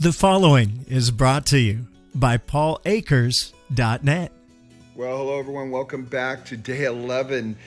The following is brought to you by PaulAkers.net. Well, hello everyone. Welcome back to day 11,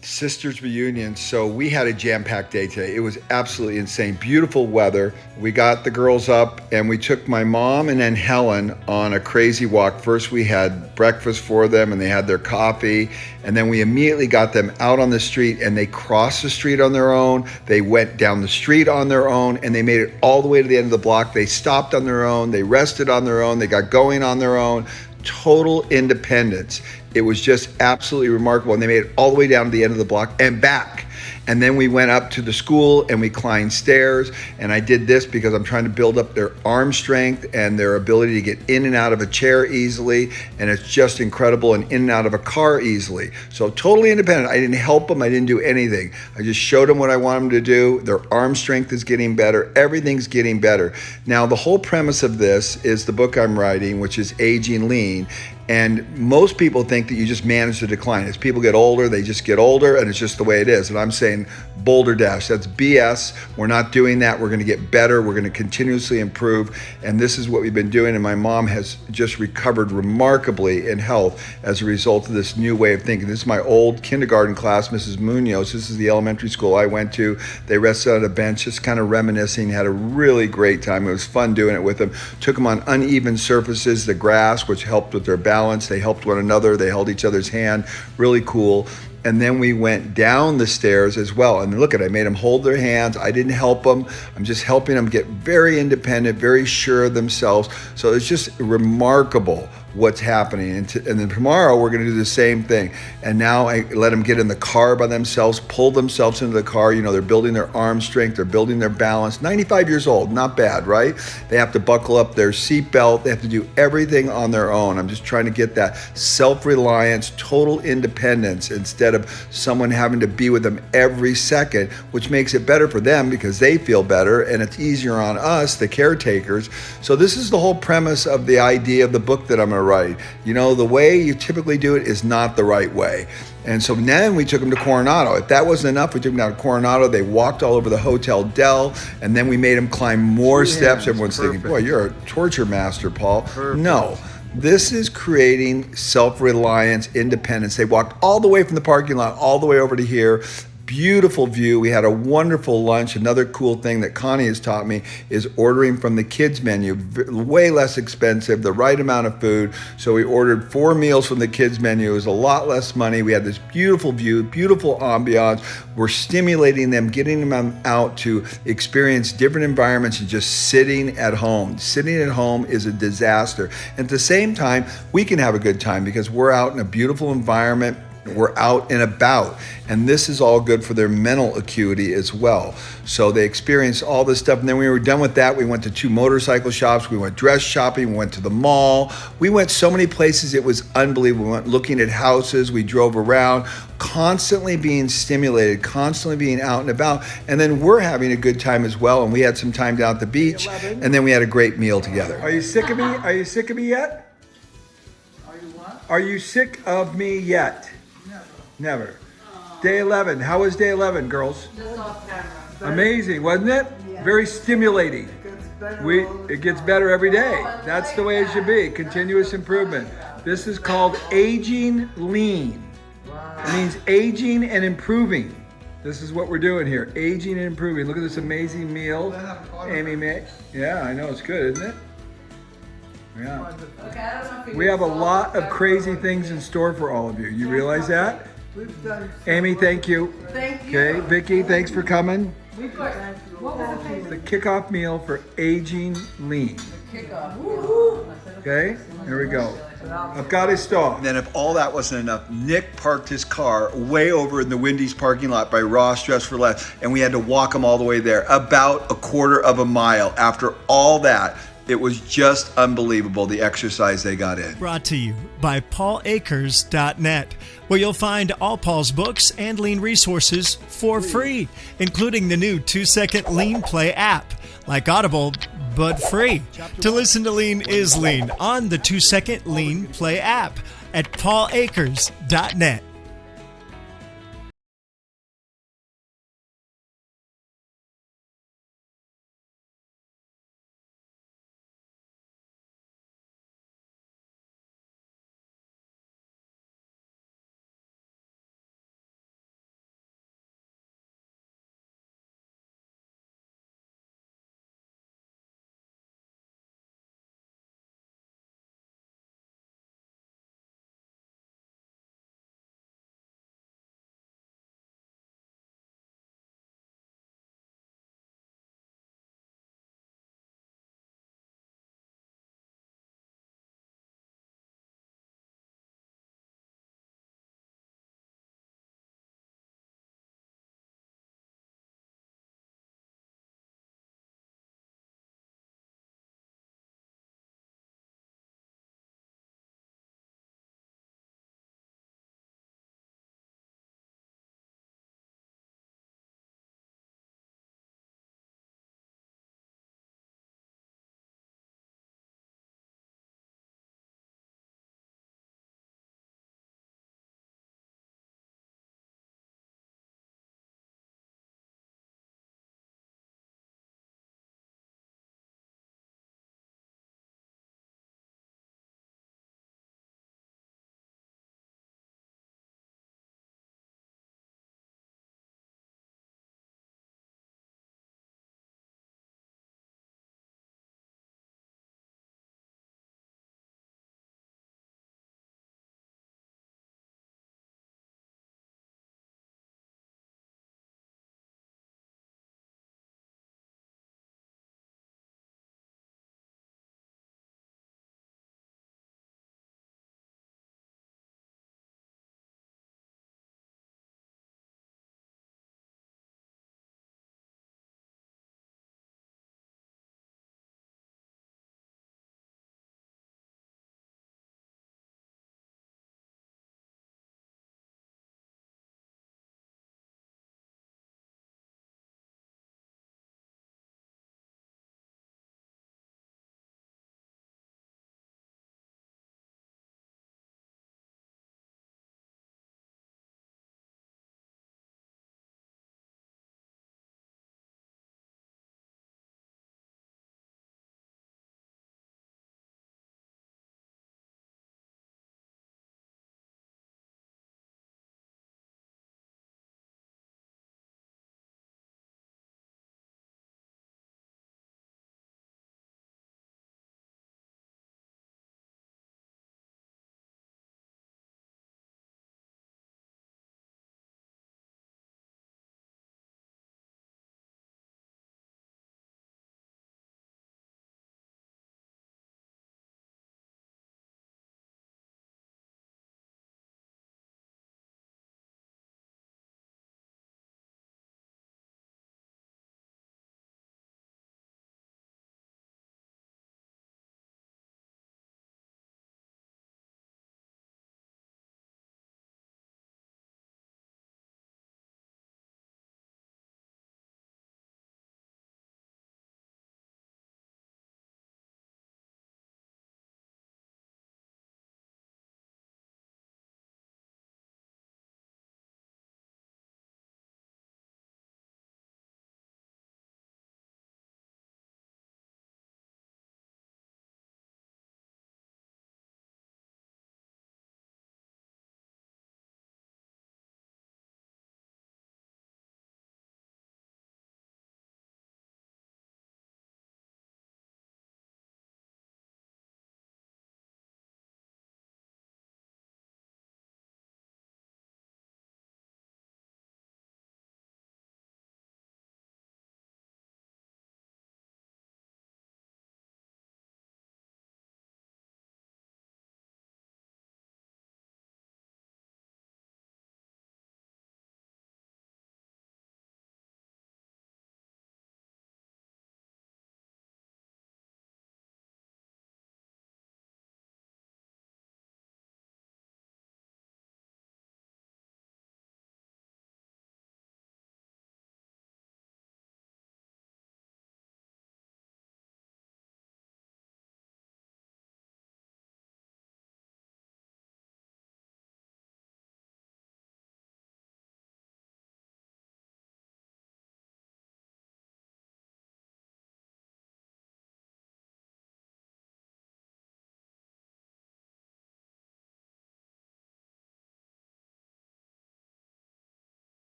Sisters Reunion. So we had a jam-packed day today. It was absolutely insane. Beautiful weather. We got the girls up and we took my mom and then Helen on a crazy walk. First we had breakfast for them and they had their coffee, and then we immediately got them out on the street and they crossed the street on their own. They went down the street on their own and they made it all the way to the end of the block. They stopped on their own. They rested on their own. They got going on their own. Total independence. It was just absolutely remarkable. And they made it all the way down to the end of the block and back. And then we went up to the school and we climbed stairs. And I did this because I'm trying to build up their arm strength and their ability to get in and out of a chair easily. And it's just incredible, and in and out of a car easily. So totally independent. I didn't help them. I didn't do anything. I just showed them what I want them to do. Their arm strength is getting better. Everything's getting better. Now, the whole premise of this is the book I'm writing, which is Aging Lean. And most people think that you just manage the decline. As people get older, they just get older, and it's just the way it is. And I'm saying boulder dash. That's BS. We're not doing that. We're going to get better. We're going to continuously improve. And this is what we've been doing. And my mom has just recovered remarkably in health as a result of this new way of thinking. This is my old kindergarten class, Mrs. Munoz. This is the elementary school I went to. They rested on a bench, just kind of reminiscing, had a really great time. It was fun doing it with them. Took them on uneven surfaces, the grass, which helped with their balance. They helped one another. They held each other's hand. Really cool. And then we went down the stairs as well. And look at it, I made them hold their hands. I didn't help them. I'm just helping them get very independent, very sure of themselves. So it's just remarkable what's happening. And then tomorrow we're going to do the same thing. And now I let them get in the car by themselves, pull themselves into the car. You know, they're building their arm strength. They're building their balance. 95 years old, not bad, right? They have to buckle up their seatbelt. They have to do everything on their own. I'm just trying to get that self-reliance, total independence, instead of someone having to be with them every second, which makes it better for them because they feel better, and it's easier on us, the caretakers. So this is the whole premise of the idea of the book that I'm going to write. You know, the way you typically do it is not the right way. And so then we took them to Coronado. If that wasn't enough, we took them down to Coronado. They walked all over the Hotel Del, and then we made them climb more steps. Everyone's thinking, boy, you're a torture master, Paul. Perfect. No. This is creating self-reliance, independence. They walked all the way from the parking lot all the way over to here. Beautiful view. We had a wonderful lunch. Another cool thing that Connie has taught me is ordering from the kids menu. Way less expensive, the right amount of food. So we ordered 4 meals from the kids menu. It was a lot less money. We had this beautiful view, beautiful ambiance. We're stimulating them, getting them out to experience different environments and just sitting at home. Sitting at home is a disaster. And at the same time, we can have a good time because we're out in a beautiful environment. We're out and about, and this is all good for their mental acuity as well. So they experienced all this stuff, and then we were done with that. We went to 2 motorcycle shops. We went dress shopping. We went to the mall. We went so many places. It was unbelievable. We went looking at houses. We drove around, constantly being stimulated, constantly being out and about. And then we're having a good time as well, and we had some time down at the beach, and then we had a great meal together. Are you sick of me? Are you sick of me yet? Are you what? Are you sick of me yet? Never. Day 11. How was day 11, girls? Just off camera. Amazing, wasn't it? Yeah. Very stimulating. It gets better every day. That's the way it should be. Continuous improvement. This is called Aging Lean. Wow. It means aging and improving. This is what we're doing here. Aging and improving. Look at this amazing meal Amy made. Yeah, I know, it's good, isn't it? Yeah. Okay, I don't know if We have a lot of crazy things in store for all of you. You realize that? We've done. Amy, thank you. Thank you. Okay, Vicky, thanks for coming. We've got. What was the The kickoff meal for Aging Lean. kickoff? Woo-hoo. Okay, there we go. I've got his stall. Then if all that wasn't enough, Nick parked his car way over in the Wendy's parking lot by Ross Dress for Less, and we had to walk him all the way there, about 1/4 mile. After all that, it was just unbelievable, the exercise they got in. Brought to you by PaulAkers.net, where you'll find all Paul's books and lean resources for free, including the new 2-second Lean Play app, like Audible, but free. To listen to Lean is Lean on the 2-second Lean Play app at PaulAkers.net.